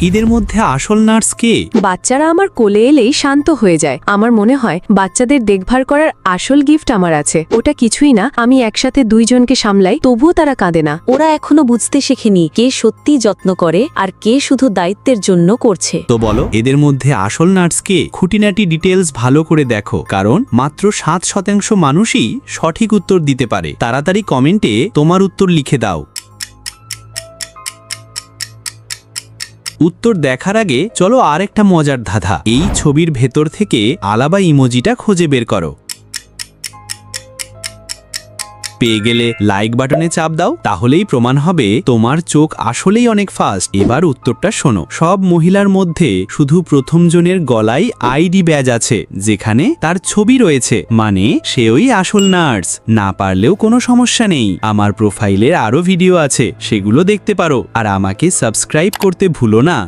এদের মধ্যে আসল নার্স কে? বাচ্চারা আমার কোলে এলেই শান্ত হয়ে যায়। আমার মনে হয় বাচ্চাদের দেখভাল করার আসল গিফট আমার আছে। ওটা কিছুই না, আমি একসাথে দুইজনকে সামলাই, তবুও তারা কাঁদে না। ওরা এখনো বুঝতে শেখেনি কে সত্যি যত্ন করে আর কে শুধু দায়িত্বের জন্য করছে। তো বলো এদের মধ্যে আসল নার্স কে? খুঁটিনাটি ডিটেলস ভালো করে দেখো, কারণ মাত্র 7% মানুষই সঠিক উত্তর দিতে পারে। তাড়াতাড়ি কমেন্টে তোমার উত্তর লিখে দাও। উত্তর দেখার আগে চলো আরেকটা মজার ধাঁধা। এই ছবির ভেতর থেকে আলাবা ইমোজিটা খুঁজে বের করো। পেয়ে গেলে লাইক বাটনে চাপ দাও, তাহলেই প্রমাণ হবে তোমার চোখ আসলেই অনেক ফাস্ট। এবার উত্তরটা শোনো। সব মহিলার মধ্যে শুধু প্রথম জনের গলায় আইডি ব্যাজ আছে, যেখানে তার ছবি রয়েছে, মানে সেওই আসল নার্স। না পারলেও কোনো সমস্যা নেই, আমার প্রোফাইলের আরো ভিডিও আছে, সেগুলো দেখতে পারো। আর আমাকে সাবস্ক্রাইব করতে ভুলো না।